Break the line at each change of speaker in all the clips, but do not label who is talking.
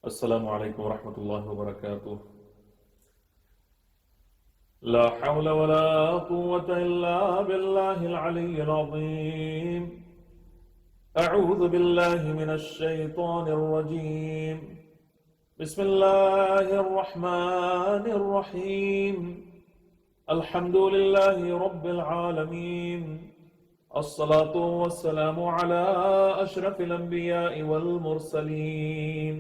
السلام عليكم ورحمة الله وبركاته. لا حول ولا قوة إلا بالله العلي العظيم. أعوذ بالله من الشيطان الرجيم. بسم الله الرحمن الرحيم. الحمد لله رب العالمين. الصلاة والسلام على أشرف الأنبياء والمرسلين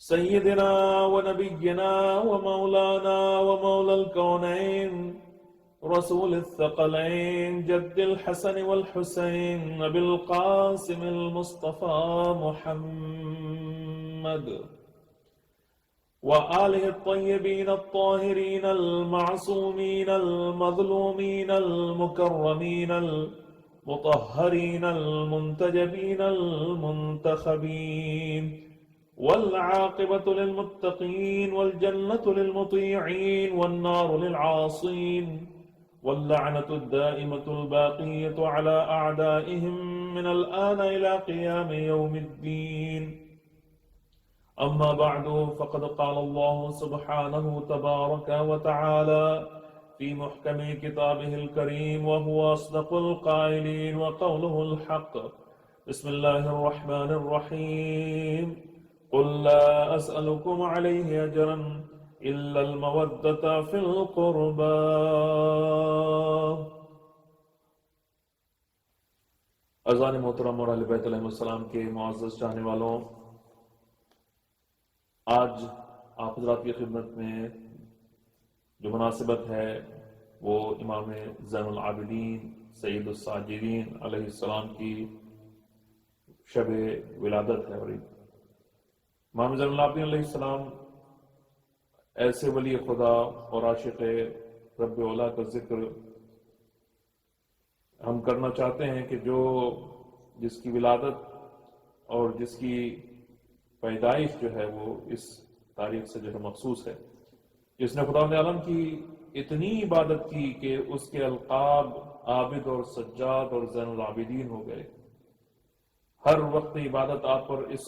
سيدنا ونبينا ومولانا ومولى الكونين رسول الثقلين جد الحسن والحسين أبي القاسم المصطفى محمد وآله الطيبين الطاهرين المعصومين المظلومين المكرمين المطهرين المنتجبين المنتخبين والعاقبة للمتقين والجنة للمطيعين والنار للعاصين واللعنة الدائمة الباقية على أعدائهم من الآن إلى قيام يوم الدين. أما بعد فقد قال الله سبحانه تبارك وتعالى في محكم كتابه الكريم وهو أصدق القائلين وقوله الحق. بسم الله الرحمن الرحيم. قل لا أسألكم عليه أجرا إلا المودة في القربى. اذان محترم اور اہل بیت علیہ السلام کے معزز چاہنے والوں، آج آپ حضرات کی خدمت میں جو مناسبت ہے وہ امام زین العابدین سید الساجدین علیہ السلام کی شب ولادت ہے. اور امام زین العابدین علیہ السلام ایسے ولی خدا اور عاشق رب اولا کا ذکر ہم کرنا چاہتے ہیں کہ جس کی ولادت اور جس کی پیدائش جو ہے وہ اس تاریخ سے جو ہے مخصوص ہے، جس نے خدا عالم کی اتنی عبادت کی کہ اس کے القاب عابد اور سجاد اور زین العابدین ہو گئے. ہر وقت عبادت آپ پر اس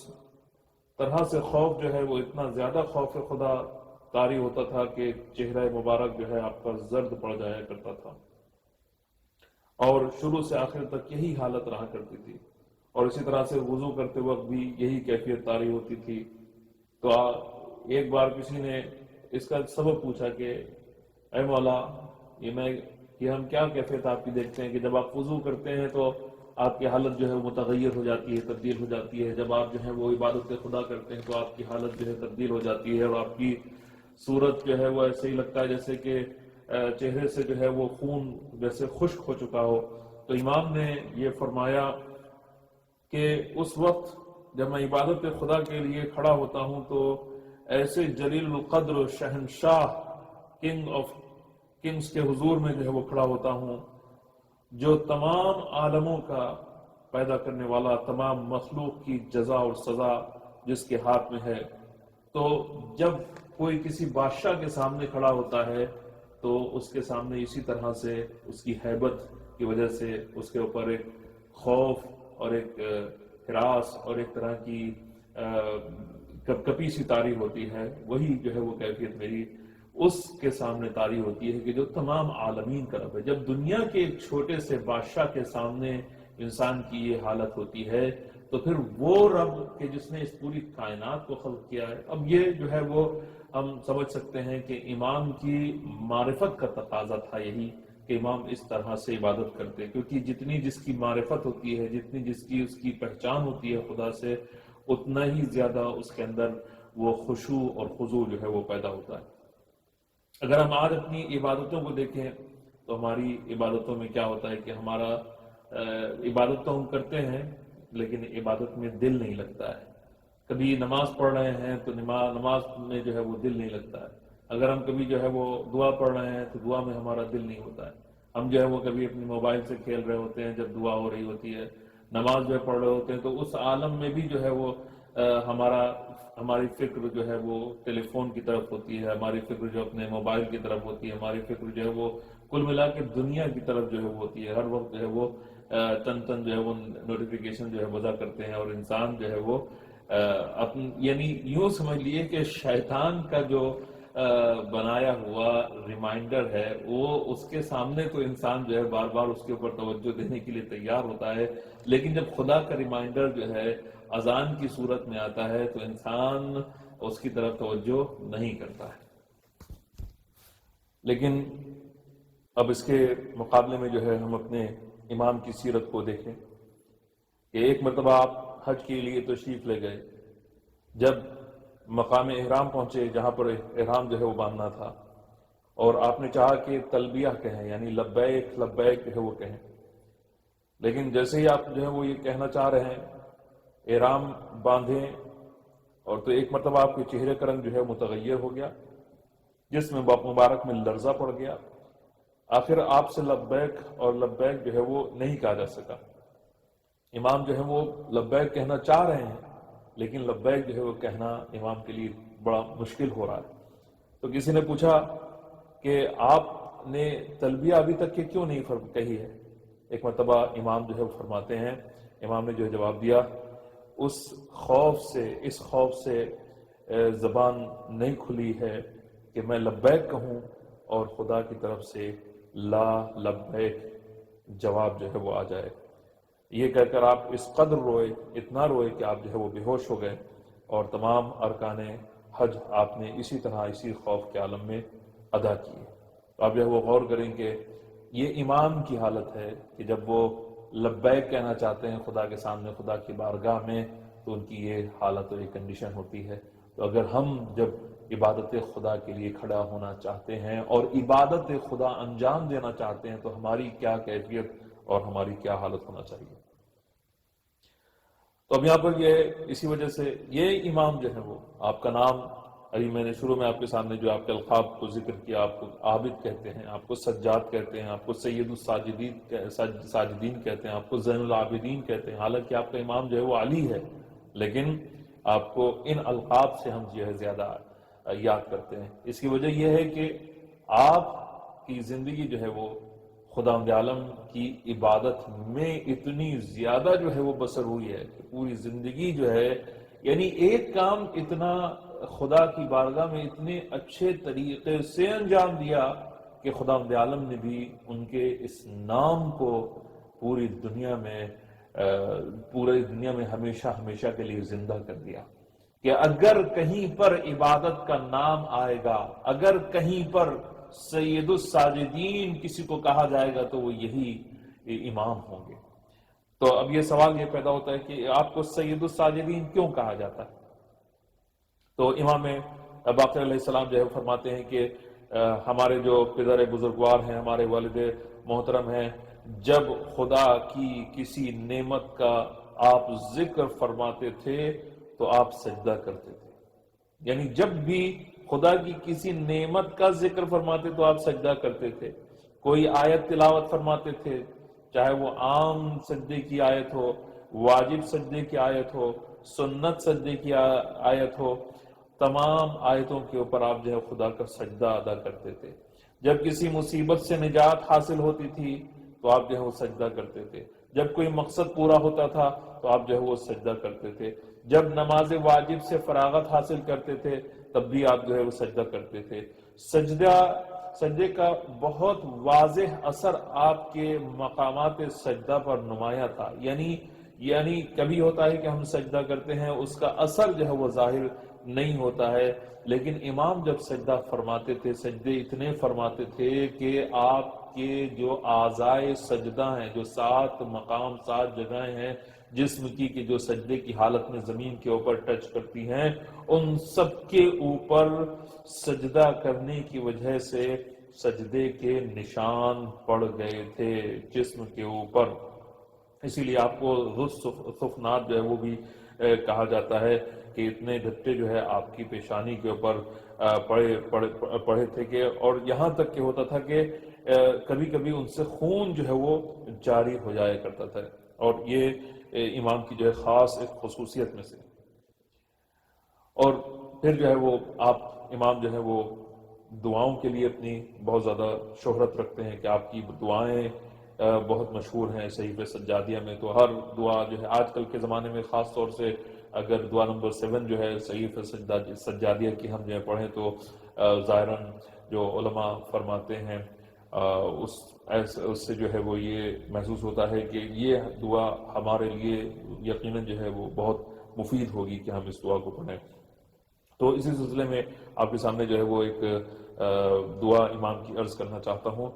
طرح سے خوف جو ہے وہ اتنا زیادہ خوف خدا طاری ہوتا تھا کہ چہرہ مبارک جو ہے آپ پر زرد پڑ جایا کرتا تھا، اور شروع سے آخر تک یہی حالت رہا کرتی تھی. اور اسی طرح سے وضو کرتے وقت بھی یہی کیفیت طاری ہوتی تھی. تو ایک بار کسی نے اس کا سبب پوچھا کہ اے مولا، یہ ہم کیا کیفیت آپ کی دیکھتے ہیں کہ جب آپ وضو کرتے ہیں تو آپ کی حالت جو ہے وہ متغیر ہو جاتی ہے، تبدیل ہو جاتی ہے، جب آپ جو ہے وہ عبادت خدا کرتے ہیں تو آپ کی حالت جو ہے تبدیل ہو جاتی ہے، اور آپ کی صورت جو ہے وہ ایسے ہی لگتا ہے جیسے کہ چہرے سے جو ہے وہ خون جیسے خشک ہو چکا ہو. تو امام نے یہ فرمایا کہ اس وقت جب میں عبادت خدا کے لیے کھڑا ہوتا ہوں تو ایسے جلیل القدر شہنشاہ کنگ آف کنگز کے حضور میں جو ہے وہ کھڑا ہوتا ہوں، جو تمام عالموں کا پیدا کرنے والا، تمام مخلوق کی جزا اور سزا جس کے ہاتھ میں ہے. تو جب کوئی کسی بادشاہ کے سامنے کھڑا ہوتا ہے تو اس کے سامنے اسی طرح سے اس کی ہیبت کی وجہ سے اس کے اوپر ایک خوف اور ایک ہراس اور ایک طرح کی کپی سی طاری ہوتی ہے. وہی جو ہے وہ کیفیت میری اس کے سامنے طاری ہوتی ہے کہ جو تمام عالمین کا رب ہے. جب دنیا کے ایک چھوٹے سے بادشاہ کے سامنے انسان کی یہ حالت ہوتی ہے تو پھر وہ رب کہ جس نے اس پوری کائنات کو خلق کیا ہے. اب یہ جو ہے وہ ہم سمجھ سکتے ہیں کہ امام کی معرفت کا تقاضا تھا یہی کہ امام اس طرح سے عبادت کرتے، کیونکہ جتنی جس کی معرفت ہوتی ہے، جتنی جس کی اس کی پہچان ہوتی ہے خدا سے، اتنا ہی زیادہ اس کے اندر وہ خشوع اور خضوع جو ہے وہ پیدا ہوتا ہے. اگر ہم آج اپنی عبادتوں کو دیکھیں تو ہماری عبادتوں میں کیا ہوتا ہے کہ ہمارا عبادت تو ہم کرتے ہیں لیکن عبادت میں دل نہیں لگتا ہے. کبھی نماز پڑھ رہے ہیں تو نماز میں جو ہے وہ دل نہیں لگتا ہے. اگر ہم کبھی جو ہے وہ دعا پڑھ رہے ہیں تو دعا میں ہمارا دل نہیں ہوتا ہے. ہم جو ہے وہ کبھی اپنی موبائل سے کھیل رہے ہوتے ہیں جب دعا ہو رہی ہوتی ہے، نماز جو ہے پڑھ رہے ہوتے ہیں، تو اس عالم میں بھی جو ہے وہ ہماری فکر جو ہے وہ ٹیلی فون کی طرف ہوتی ہے، ہماری فکر جو اپنے موبائل کی طرف ہوتی ہے، ہماری فکر جو ہے وہ کل ملا کے دنیا کی طرف جو ہے وہ ہوتی ہے. ہر وقت جو ہے وہ تن جو ہے وہ نوٹیفیکیشن جو ہے وضع کرتے ہیں اور انسان جو ہے وہ یعنی یوں سمجھ لیے کہ شیطان کا جو بنایا ہوا ریمائنڈر ہے وہ اس کے سامنے تو انسان جو ہے بار بار اس کے اوپر توجہ دینے کے لیے تیار ہوتا ہے، لیکن جب خدا کا ریمائنڈر جو ہے اذان کی صورت میں آتا ہے تو انسان اس کی طرف توجہ نہیں کرتا ہے۔ لیکن اب اس کے مقابلے میں جو ہے ہم اپنے امام کی سیرت کو دیکھیں کہ ایک مرتبہ آپ حج کے لیے تشریف لے گئے، جب مقام احرام پہنچے جہاں پر احرام جو ہے وہ باندھنا تھا، اور آپ نے چاہا کہ تلبیہ کہیں، یعنی لبیک لبیک جو ہے وہ کہیں، لیکن جیسے ہی آپ جو ہے وہ یہ کہنا چاہ رہے ہیں احرام باندھیں، اور تو ایک مرتبہ آپ کے چہرے کا رنگ جو ہے متغیر ہو گیا، جس میں مبارک میں لرزہ پڑ گیا، آخر آپ سے لبیک اور لبیک جو ہے وہ نہیں کہا جا سکا۔ امام جو ہے وہ لبیک کہنا چاہ رہے ہیں، لیکن لبیک جو ہے وہ کہنا امام کے لیے بڑا مشکل ہو رہا ہے۔ تو کسی نے پوچھا کہ آپ نے تلبیہ ابھی تک کہ کیوں نہیں کہی ہے؟ ایک مرتبہ امام جو ہے وہ فرماتے ہیں، امام نے جو ہے جواب دیا، اس خوف سے زبان نہیں کھلی ہے کہ میں لبیک کہوں اور خدا کی طرف سے لا لبیک جواب جو ہے وہ آ جائے۔ یہ کہہ کر آپ اس قدر روئے، اتنا روئے کہ آپ جو ہے وہ بے ہوش ہو گئے، اور تمام ارکان حج آپ نے اسی طرح اسی خوف کے عالم میں ادا کیے۔ تو آپ جو ہے وہ غور کریں کہ یہ امام کی حالت ہے کہ جب وہ لبیک کہنا چاہتے ہیں خدا کے سامنے، خدا کی بارگاہ میں، تو ان کی یہ حالت اور یہ کنڈیشن ہوتی ہے۔ تو اگر ہم جب عبادت خدا کے لیے کھڑا ہونا چاہتے ہیں اور عبادت خدا انجام دینا چاہتے ہیں تو ہماری کیا کیفیت اور ہماری کیا حالت ہونا چاہیے۔ تو اب یہاں پر یہ اسی وجہ سے یہ امام جو ہے وہ آپ کا نام ابھی میں نے شروع میں آپ کے سامنے جو آپ کے القاب کو ذکر کیا، آپ کو عابد کہتے ہیں، آپ کو سجاد کہتے ہیں، آپ کو سید الساجدین کہتے ہیں، آپ کو زین العابدین کہتے ہیں، حالانکہ آپ کا امام جو ہے وہ علی ہے، لیکن آپ کو ان القاب سے ہم جو ہے زیادہ یاد کرتے ہیں۔ اس کی وجہ یہ ہے کہ آپ کی زندگی جو ہے وہ خداوند عالم کی عبادت میں اتنی زیادہ جو ہے وہ بسر ہوئی ہے کہ پوری زندگی جو ہے، یعنی ایک کام اتنا خدا کی بارگاہ میں اتنے اچھے طریقے سے انجام دیا کہ خداوند عالم نے بھی ان کے اس نام کو پوری دنیا میں ہمیشہ ہمیشہ کے لیے زندہ کر دیا کہ اگر کہیں پر عبادت کا نام آئے گا، اگر کہیں پر سید الساجدین کسی کو کہا جائے گا تو وہ یہی امام ہوں گے۔ تو اب یہ سوال یہ پیدا ہوتا ہے کہ آپ کو سید الساجدین کیوں کہا جاتا ہے؟ تو امام باقر علیہ السلام جو ہے فرماتے ہیں کہ ہمارے جو پدر بزرگوار ہیں، ہمارے والد محترم ہیں، جب خدا کی کسی نعمت کا آپ ذکر فرماتے تھے تو آپ سجدہ کرتے تھے، یعنی جب بھی خدا کی کسی نعمت کا ذکر فرماتے تو آپ سجدہ کرتے تھے، کوئی آیت تلاوت فرماتے تھے، چاہے وہ عام سجدے کی آیت ہو، واجب سجدے کی آیت ہو، سنت سجدے کی آیت ہو، تمام آیتوں کے اوپر آپ جو ہے خدا کا سجدہ ادا کرتے تھے۔ جب کسی مصیبت سے نجات حاصل ہوتی تھی تو آپ جو ہے وہ سجدہ کرتے تھے، جب کوئی مقصد پورا ہوتا تھا تو آپ جو ہے وہ سجدہ کرتے تھے، جب نماز واجب سے فراغت حاصل کرتے تھے تب بھی آپ جو ہے وہ سجدہ کرتے تھے۔ سجدے کا بہت واضح اثر آپ کے مقامات سجدہ پر نمایاں تھا، یعنی کبھی ہوتا ہے کہ ہم سجدہ کرتے ہیں اس کا اثر جو ہے وہ ظاہر نہیں ہوتا ہے، لیکن امام جب سجدہ فرماتے تھے، سجدے اتنے فرماتے تھے کہ آپ کے جو اعضائے سجدہ ہیں، جو 7 مقام 7 جگہیں ہیں جسم کی کہ جو سجدے کی حالت میں زمین کے اوپر ٹچ کرتی ہیں، ان سب کے اوپر سجدہ کرنے کی وجہ سے سجدے کے نشان پڑ گئے تھے جسم کے اوپر۔ اسی لیے آپ کو صفنات جو ہے وہ بھی کہا جاتا ہے کہ اتنے گھٹے جو ہے آپ کی پیشانی کے اوپر پڑے تھے کہ، اور یہاں تک کہ ہوتا تھا کہ کبھی کبھی ان سے خون جو ہے وہ جاری ہو جایا کرتا تھا، اور یہ امام کی جو ہے خاص ایک خصوصیت میں سے۔ اور پھر جو ہے وہ امام جو ہے وہ دعاؤں کے لیے اپنی بہت زیادہ شہرت رکھتے ہیں کہ آپ کی دعائیں بہت مشہور ہیں۔ صحیفہ سجادیہ میں تو ہر دعا جو ہے آج کل کے زمانے میں خاص طور سے اگر دعا نمبر 7 جو ہے صحیح سجادیہ کی ہم جو ہے پڑھیں تو ظاہراً جو علماء فرماتے ہیں اس سے جو ہے وہ یہ محسوس ہوتا ہے کہ یہ دعا ہمارے لیے یقیناً جو ہے وہ بہت مفید ہوگی کہ ہم اس دعا کو پڑھیں۔ تو اسی سلسلے میں آپ کے سامنے جو ہے وہ ایک دعا امام کی عرض کرنا چاہتا ہوں۔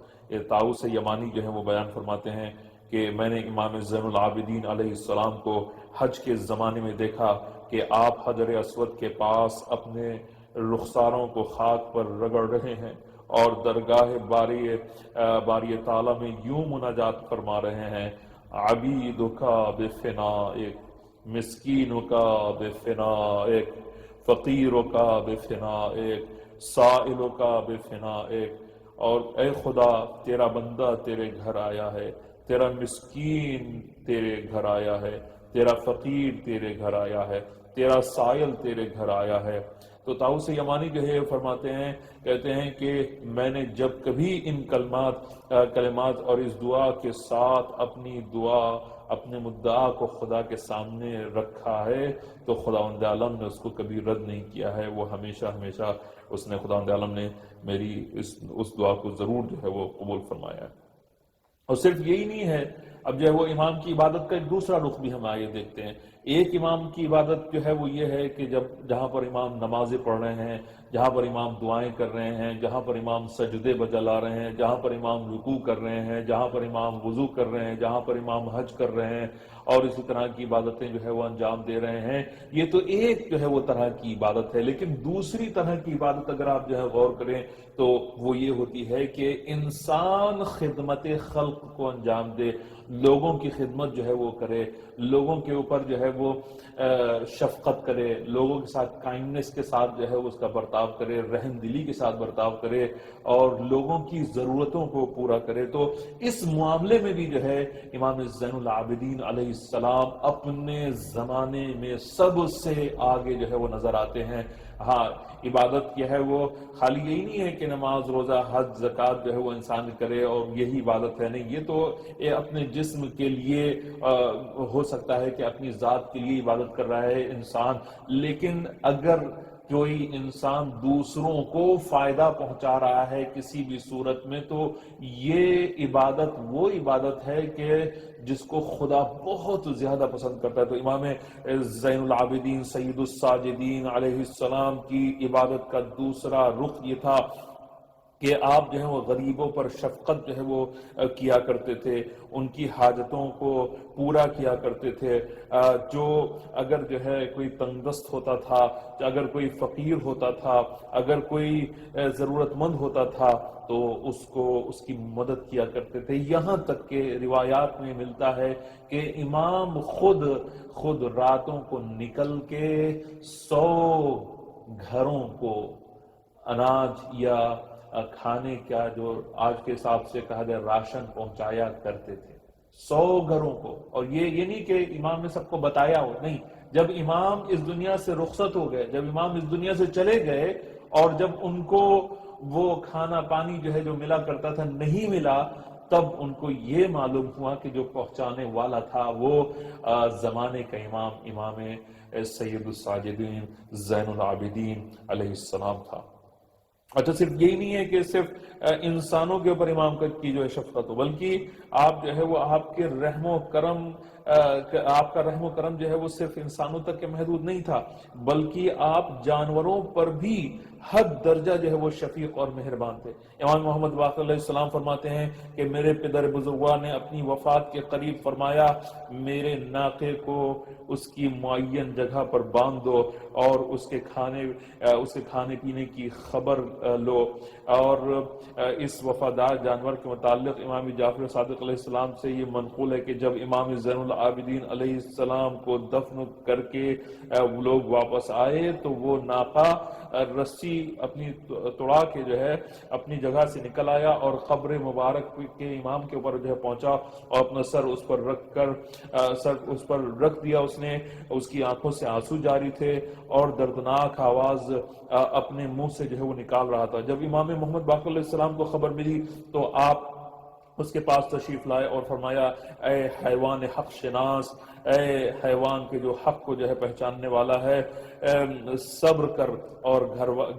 طاؤس یمانی جو ہے وہ بیان فرماتے ہیں کہ میں نے امام زین العابدین علیہ السلام کو حج کے زمانے میں دیکھا کہ آپ حجر اسود کے پاس اپنے رخساروں کو خاک پر رگڑ رہے ہیں اور درگاہ باری تعالیٰ میں یوں مناجات فرما رہے ہیں: عبیدکا بفنائک، مسکینکا بفنائک، فقیرکا بفنائک، سائلکا بفنائک۔ اور اے خدا، تیرا بندہ تیرے گھر آیا ہے، تیرا مسکین تیرے گھر آیا ہے، تیرا فقیر تیرے گھر آیا ہے، تیرا سائل تیرے گھر آیا ہے۔ تو طاؤس یمانی جو ہے فرماتے ہیں، کہتے ہیں کہ میں نے جب کبھی ان کلمات اور اس دعا کے ساتھ اپنی دعا، اپنے مدعا کو خدا کے سامنے رکھا ہے تو خداوند عالم نے اس کو کبھی رد نہیں کیا ہے۔ وہ ہمیشہ ہمیشہ اس نے، خداوند عالم نے میری اس دعا کو ضرور جو ہے وہ قبول فرمایا ہے۔ اور صرف یہی نہیں ہے، اب جو ہے وہ امام کی عبادت کا ایک دوسرا رخ بھی ہم آئے دیکھتے ہیں۔ ایک امام کی عبادت جو ہے وہ یہ ہے کہ جہاں پر امام نمازیں پڑھ رہے ہیں، جہاں پر امام دعائیں کر رہے ہیں، جہاں پر امام سجدے بجا لا رہے ہیں، جہاں پر امام رکوع کر رہے ہیں، جہاں پر امام وضو کر رہے ہیں، جہاں پر امام حج کر رہے ہیں اور اسی طرح کی عبادتیں جو ہے وہ انجام دے رہے ہیں، یہ تو ایک جو ہے وہ طرح کی عبادت ہے۔ لیکن دوسری طرح کی عبادت اگر آپ جو ہے غور کریں تو وہ یہ ہوتی ہے کہ انسان خدمت خلق کو انجام دے، لوگوں کی خدمت جو ہے وہ کرے، لوگوں کے اوپر جو ہے وہ شفقت کرے، لوگوں کے ساتھ کائنڈنس کے ساتھ جو ہے اس کا برتاؤ کرے، رحم دلی کے ساتھ برتاؤ کرے اور لوگوں کی ضرورتوں کو پورا کرے۔ تو اس معاملے میں بھی جو ہے امام زین العابدین علیہ السلام اپنے زمانے میں سب سے آگے جو ہے وہ نظر آتے ہیں۔ ہاں، عبادت کیا ہے وہ خالی یہی نہیں ہے کہ نماز، روزہ، حج، زکوٰۃ جو ہے وہ انسان کرے اور یہی عبادت ہے، نہیں، یہ تو اپنے جسم کے لیے ہو سکتا ہے کہ اپنی ذات کے لیے عبادت کر رہا ہے انسان، لیکن اگر کوئی انسان دوسروں کو فائدہ پہنچا رہا ہے کسی بھی صورت میں تو یہ عبادت وہ عبادت ہے کہ جس کو خدا بہت زیادہ پسند کرتا ہے۔ تو امام زین العابدین سید الساجدین علیہ السلام کی عبادت کا دوسرا رخ یہ تھا کہ آپ جو ہے وہ غریبوں پر شفقت جو ہے وہ کیا کرتے تھے، ان کی حاجتوں کو پورا کیا کرتے تھے۔ جو اگر جو ہے کوئی تنگ دست ہوتا تھا، اگر کوئی فقیر ہوتا تھا، اگر کوئی ضرورت مند ہوتا تھا تو اس کی مدد کیا کرتے تھے۔ یہاں تک کہ روایات میں ملتا ہے کہ امام خود راتوں کو نکل کے 100 گھروں کو اناج یا کھانے کا جو آج کے حساب سے کہا جائے راشن پہنچایا کرتے تھے 100 گھروں کو۔ اور یہ نہیں کہ امام نے سب کو بتایا ہو، نہیں، جب امام اس دنیا سے رخصت ہو گئے، جب امام اس دنیا سے چلے گئے اور جب ان کو وہ کھانا پانی جو ہے جو ملا کرتا تھا نہیں ملا، تب ان کو یہ معلوم ہوا کہ جو پہنچانے والا تھا وہ زمانے کا امام سید الساجدین زین العابدین علیہ السلام تھا۔ اچھا، صرف یہی نہیں ہے کہ صرف انسانوں کے اوپر امام کی جو ہے شفقت ہو، بلکہ آپ جو ہے وہ آپ کا رحم و کرم جو ہے وہ صرف انسانوں تک کے محدود نہیں تھا، بلکہ آپ جانوروں پر بھی حد درجہ جو ہے وہ شفیق اور مہربان تھے۔ امام محمد باقر علیہ السلام فرماتے ہیں کہ میرے پدر بزرگوار نے اپنی وفات کے قریب فرمایا، میرے ناقے کو اس کی معین جگہ پر باندھ دو اور اس کے کھانے پینے کی خبر لو۔ اور اس وفادار جانور کے متعلق امام جعفر صادق علیہ السلام سے یہ منقول ہے کہ جب امام زین العابدین علیہ السلام کو دفن کر کے وہ لوگ واپس آئے تو وہ ناقہ رسی اپنی توڑا کے جو ہے اپنی جگہ سے نکل آیا اور قبر مبارک کے امام کے اوپر جو ہے پہنچا اور اپنا سر اس پر رکھ دیا۔ اس نے، اس کی آنکھوں سے آنسو جاری تھے اور دردناک آواز اپنے منہ سے جو ہے وہ نکال رہا تھا۔ جب امام محمد باقر علیہ السلام کو خبر ملی تو آپ اس کے پاس تشریف لائے اور فرمایا، اے حیوان حق شناس، اے حیوان کے جو حق کو جو ہے پہچاننے والا ہے، صبر کر اور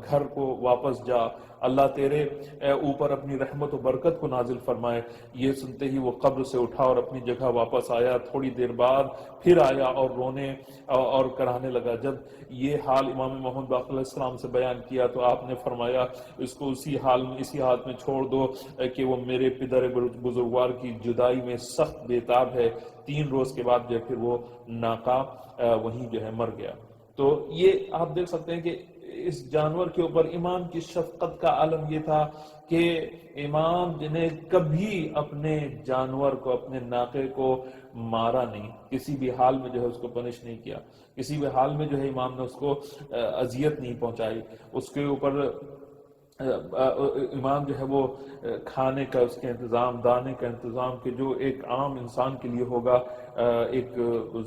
گھر کو واپس جا، اللہ تیرے اوپر اپنی رحمت و برکت کو نازل فرمائے۔ یہ سنتے ہی وہ قبر سے اٹھا اور اپنی جگہ واپس آیا، تھوڑی دیر بعد پھر آیا اور رونے اور کرانے لگا۔ جب یہ حال امام محمد باقر علیہ السلام سے بیان کیا تو آپ نے فرمایا اس کو اسی حالت میں چھوڑ دو کہ وہ میرے پدر بزرگوار کی جدائی میں سخت بےتاب ہے۔ 3 روز کے بعد جو پھر وہ ناقہ وہیں جو ہے مر گیا۔ تو یہ آپ دیکھ سکتے ہیں کہ اس جانور کے اوپر امام کی شفقت کا عالم یہ تھا کہ امام نے کبھی اپنے جانور کو، اپنے ناقے کو مارا نہیں، کسی بھی حال میں جو ہے اس کو پنش نہیں کیا، کسی بھی حال میں جو ہے امام نے اس کو اذیت نہیں پہنچائی، اس کے اوپر امام جو ہے وہ کھانے کا اس کے انتظام، دانے کا انتظام کہ جو ایک عام انسان کے لیے ہوگا ایک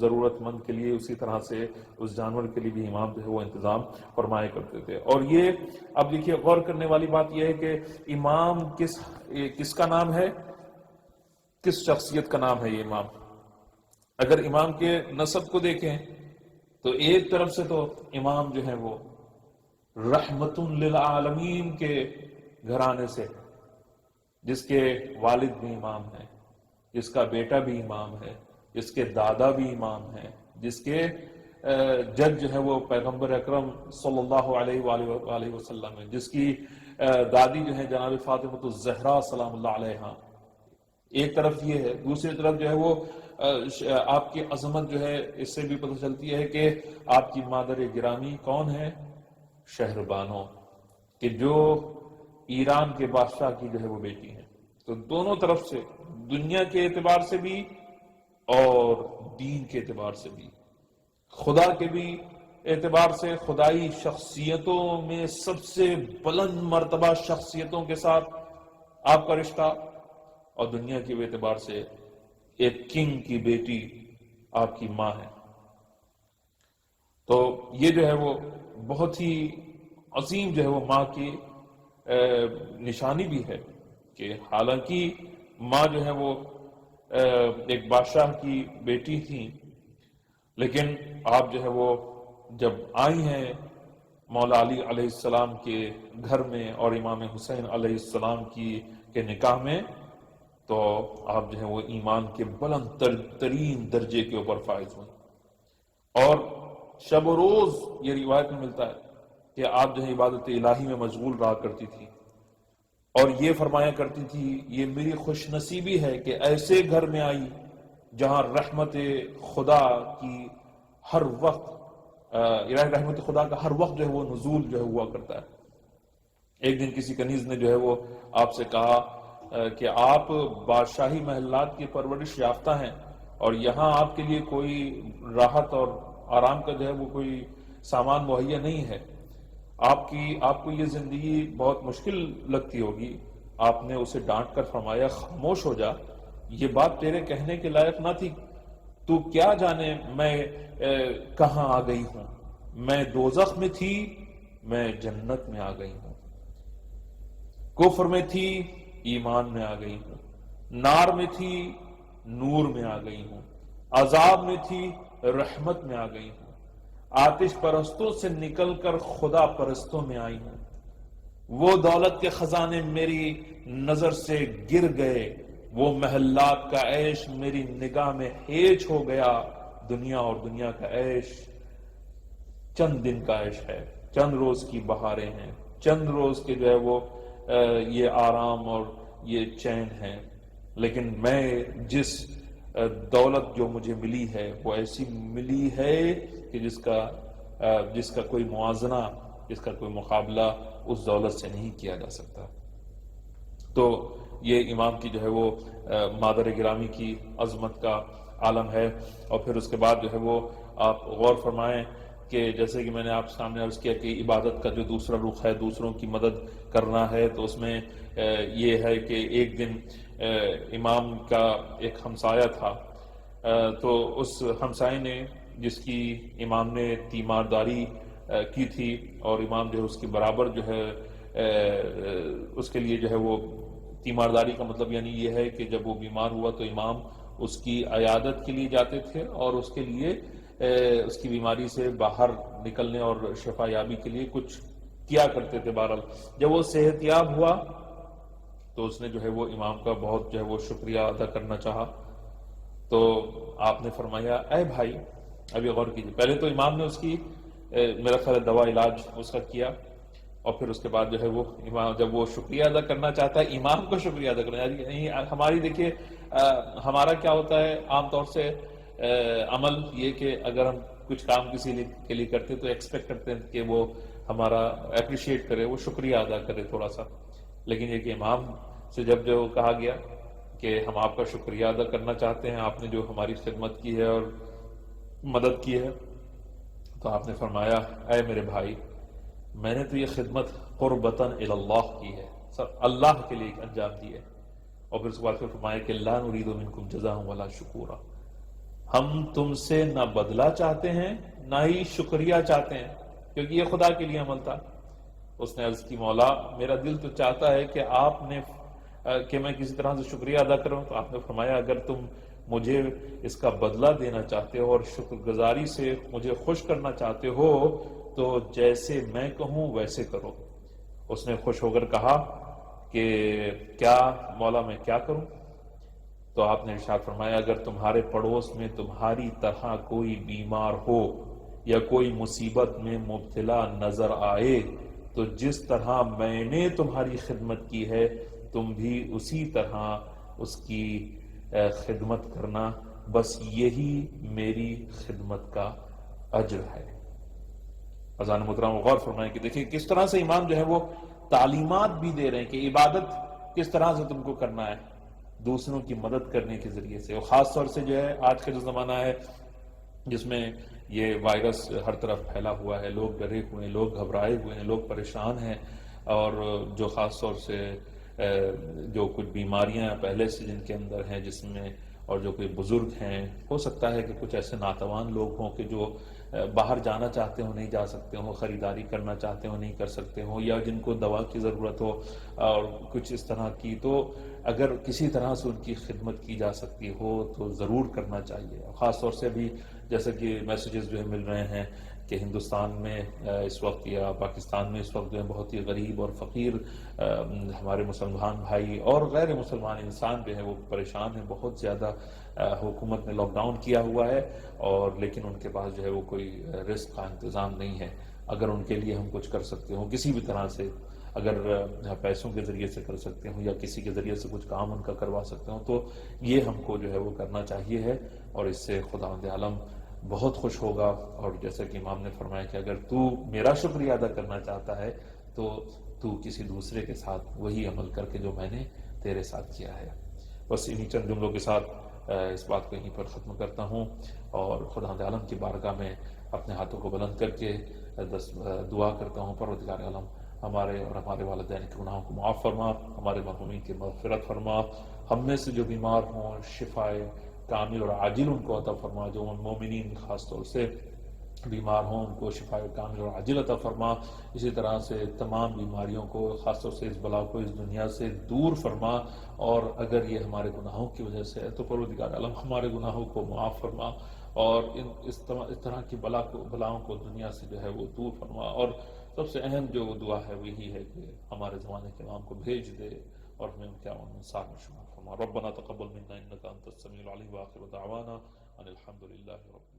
ضرورت مند کے لیے، اسی طرح سے اس جانور کے لیے بھی امام جو ہے وہ انتظام فرمایا کرتے تھے۔ اور یہ اب دیکھیے غور کرنے والی بات یہ ہے کہ امام کس کا نام ہے، کس شخصیت کا نام ہے یہ امام؟ اگر امام کے نسب کو دیکھیں تو ایک طرف سے تو امام جو ہے وہ رحمت للعالمین کے گھرانے سے، جس کے والد بھی امام ہیں، جس کا بیٹا بھی امام ہے، جس کے دادا بھی امام ہیں، جس کے جد جو ہے وہ پیغمبر اکرم صلی اللہ علیہ وآلہ وسلم ہے، جس کی دادی جو ہے جناب فاطمہ الزہرا سلام اللہ علیہا۔ ایک طرف یہ ہے، دوسری طرف جو ہے وہ آپ کی عظمت جو ہے اس سے بھی پتہ چلتی ہے کہ آپ کی مادر گرامی کون ہے؟ شہربانو، کہ جو ایران کے بادشاہ کی جو ہے وہ بیٹی ہے۔ تو دونوں طرف سے، دنیا کے اعتبار سے بھی اور دین کے اعتبار سے بھی، خدا کے بھی اعتبار سے، خدائی شخصیتوں میں سب سے بلند مرتبہ شخصیتوں کے ساتھ آپ کا رشتہ، اور دنیا کے اعتبار سے ایک کنگ کی بیٹی آپ کی ماں ہے۔ تو یہ جو ہے وہ بہت ہی عظیم جو ہے وہ ماں کی نشانی بھی ہے کہ حالانکہ ماں جو ہے وہ ایک بادشاہ کی بیٹی تھی، لیکن آپ جو ہے وہ جب آئی ہیں مولا علی علیہ السلام کے گھر میں اور امام حسین علیہ السلام کے نکاح میں، تو آپ جو ہے وہ ایمان کے بلند ترین درجے کے اوپر فائز ہوئیں۔ اور شب و روز یہ روایت میں ملتا ہے کہ آپ جو ہے عبادت الہی میں مشغول رہا کرتی تھی، اور یہ فرمایا کرتی تھی یہ میری خوش نصیبی ہے کہ ایسے گھر میں آئی جہاں رحمت خدا کی ہر وقت رحمت خدا کا ہر وقت جو ہے وہ نزول جو ہے ہوا کرتا ہے۔ ایک دن کسی کنیز نے جو ہے وہ آپ سے کہا کہ آپ بادشاہی محلات کی پرورش یافتہ ہیں اور یہاں آپ کے لیے کوئی راحت اور آرام کا جو ہے وہ کوئی سامان مہیا نہیں ہے، آپ کو یہ زندگی بہت مشکل لگتی ہوگی۔ آپ نے اسے ڈانٹ کر فرمایا خاموش ہو جا، یہ بات تیرے کہنے کے لائق نہ تھی، تو کیا جانے میں کہاں آ گئی ہوں، میں دوزخ میں تھی، میں جنت میں آ گئی ہوں، کفر میں تھی، ایمان میں آ گئی ہوں، نار میں تھی، نور میں آ گئی ہوں، عذاب میں تھی، رحمت میں آ گئی ہوں، آتش پرستوں سے نکل کر خدا پرستوں میں آئی ہوں، وہ دولت کے خزانے میری نظر سے گر گئے، وہ محلات کا عیش میری نگاہ میں ہیچ ہو گیا، دنیا اور دنیا کا عیش چند دن کا عیش ہے، چند روز کی بہاریں ہیں، چند روز کے جو ہے وہ یہ آرام اور یہ چین ہے، لیکن میں جس دولت جو مجھے ملی ہے وہ ایسی ملی ہے کہ جس کا کوئی موازنہ، جس کا کوئی مقابلہ اس دولت سے نہیں کیا جا سکتا۔ تو یہ امام کی جو ہے وہ مادر گرامی کی عظمت کا عالم ہے۔ اور پھر اس کے بعد جو ہے وہ آپ غور فرمائیں کہ جیسے کہ میں نے آپ سامنے عرض کیا کہ عبادت کا جو دوسرا رخ ہے، دوسروں کی مدد کرنا ہے، تو اس میں یہ ہے کہ ایک دن امام کا ایک ہمسایہ تھا، تو اس ہمسائے نے جس کی امام نے تیمارداری کی تھی، اور امام جو ہے اس کے برابر جو ہے اس کے لیے جو ہے وہ تیمارداری کا مطلب یعنی یہ ہے کہ جب وہ بیمار ہوا تو امام اس کی عیادت کے لیے جاتے تھے اور اس کے لیے اس کی بیماری سے باہر نکلنے اور شفا یابی کے لیے کچھ کیا کرتے تھے۔ بہرحال جب وہ صحت یاب ہوا تو اس نے جو ہے وہ امام کا بہت جو ہے وہ شکریہ ادا کرنا چاہا، تو آپ نے فرمایا اے بھائی، ابھی غور کیجیے، پہلے تو امام نے اس کی میرا خیال ہے دوا علاج اس کا کیا، اور پھر اس کے بعد جو ہے وہ امام جب وہ شکریہ ادا کرنا چاہتا ہے امام کو شکریہ ادا کرنا، یعنی ہماری دیکھیے ہمارا کیا ہوتا ہے عام طور سے عمل یہ کہ اگر ہم کچھ کام کسی کے لیے کرتے تو ایکسپیکٹ کرتے ہیں کہ وہ ہمارا اپریشیٹ کرے، وہ شکریہ ادا کرے تھوڑا سا، لیکن یہ کہ امام سے جب جو کہا گیا کہ ہم آپ کا شکریہ ادا کرنا چاہتے ہیں، آپ نے جو ہماری خدمت کی ہے اور مدد کی ہے، تو آپ نے فرمایا اے میرے بھائی، میں نے تو یہ خدمت قربتاً الی اللہ کی ہے، سب اللہ کے لیے انجام دی ہے، اور پھر اس کے بعد پھر فرمایا کہ لا نرید منکم جزاء ولا شکورا، ہم تم سے نہ بدلہ چاہتے ہیں نہ ہی شکریہ چاہتے ہیں، کیونکہ یہ خدا کے لیے عمل تھا۔ اس نے عرض کی مولا میرا دل تو چاہتا ہے کہ آپ نے کہ میں کسی طرح سے شکریہ ادا کروں، تو آپ نے فرمایا اگر تم مجھے اس کا بدلہ دینا چاہتے ہو اور شکر گزاری سے مجھے خوش کرنا چاہتے ہو تو جیسے میں کہوں ویسے کرو۔ اس نے خوش ہو کر کہا کہ کیا مولا میں کیا کروں؟ تو آپ نے ارشاد فرمایا اگر تمہارے پڑوس میں تمہاری طرح کوئی بیمار ہو یا کوئی مصیبت میں مبتلا نظر آئے تو جس طرح میں نے تمہاری خدمت کی ہے تم بھی اسی طرح اس کی خدمت کرنا، بس یہی میری خدمت کا اجر ہے۔ اذان محترم غور فرمائیں کہ دیکھیں کس طرح سے امام جو ہے وہ تعلیمات بھی دے رہے ہیں کہ عبادت کس طرح سے تم کو کرنا ہے، دوسروں کی مدد کرنے کے ذریعے سے، اور خاص طور سے جو ہے آج کا جو زمانہ ہے جس میں یہ وائرس ہر طرف پھیلا ہوا ہے، لوگ ڈرے ہوئے ہیں، لوگ گھبرائے ہوئے ہیں، لوگ پریشان ہیں، اور جو خاص طور سے جو کچھ بیماریاں پہلے سے جن کے اندر ہیں جس میں، اور جو کوئی بزرگ ہیں، ہو سکتا ہے کہ کچھ ایسے ناتوان لوگ ہوں کہ جو باہر جانا چاہتے ہوں نہیں جا سکتے ہوں، خریداری کرنا چاہتے ہوں نہیں کر سکتے ہوں، یا جن کو دوا کی ضرورت ہو اور کچھ اس طرح کی، تو اگر کسی طرح سے ان کی خدمت کی جا سکتی ہو تو ضرور کرنا چاہیے۔ خاص طور سے بھی جیسا کہ میسیجز جو ہے مل رہے ہیں کہ ہندوستان میں اس وقت یا پاکستان میں اس وقت جو ہے بہت ہی غریب اور فقیر ہمارے مسلمان بھائی اور غیر مسلمان انسان جو ہے وہ پریشان ہیں بہت زیادہ۔ حکومت نے لاک ڈاؤن کیا ہوا ہے اور لیکن ان کے پاس جو ہے وہ کوئی رزق کا انتظام نہیں ہے۔ اگر ان کے لیے ہم کچھ کر سکتے ہوں کسی بھی طرح سے، اگر پیسوں کے ذریعے سے کر سکتے ہوں یا کسی کے ذریعے سے کچھ کام ان کا کروا سکتے ہوں تو یہ ہم کو جو ہے وہ کرنا چاہیے ہے، اور اس سے خداوند عالم بہت خوش ہوگا۔ اور جیسا کہ امام نے فرمایا کہ اگر تو میرا شکریہ ادا کرنا چاہتا ہے تو کسی دوسرے کے ساتھ وہی عمل کر کے جو میں نے تیرے ساتھ کیا ہے۔ بس انہی چند جملوں کے ساتھ اس بات کو یہیں پر ختم کرتا ہوں، اور خداوند عالم کی بارگاہ میں اپنے ہاتھوں کو بلند کر کے دعا کرتا ہوں پروردگار عالم ہمارے اور ہمارے والدین کے گناہوں کو معاف فرما، ہمارے مرحومین کی مغفرت فرما، ہم میں سے جو بیمار ہوں شفائے کامل اور عاجل ان کو عطا فرما، جو مومنین خاص طور سے بیمار ہوں ان کو شفائے کامل اور عاجل عطا فرما، اسی طرح سے تمام بیماریوں کو خاص طور سے اس بلا کو اس دنیا سے دور فرما، اور اگر یہ ہمارے گناہوں کی وجہ سے ہے تو پروردگار عالم ہمارے گناہوں کو معاف فرما، اور اس طرح کی بلاؤں کو دنیا سے جو ہے وہ دور فرما۔ اور سب سے اہم جو دعا ہے وہ یہی ہے کہ ہمارے زمانے کے امام کو بھیج دے اور ہمیں ان کے اعمال میں انصار میں شمار فرما۔ ربنا تقبل منا انک انت السمیع العلیم، وآخر دعوانا ان الحمد للہ رب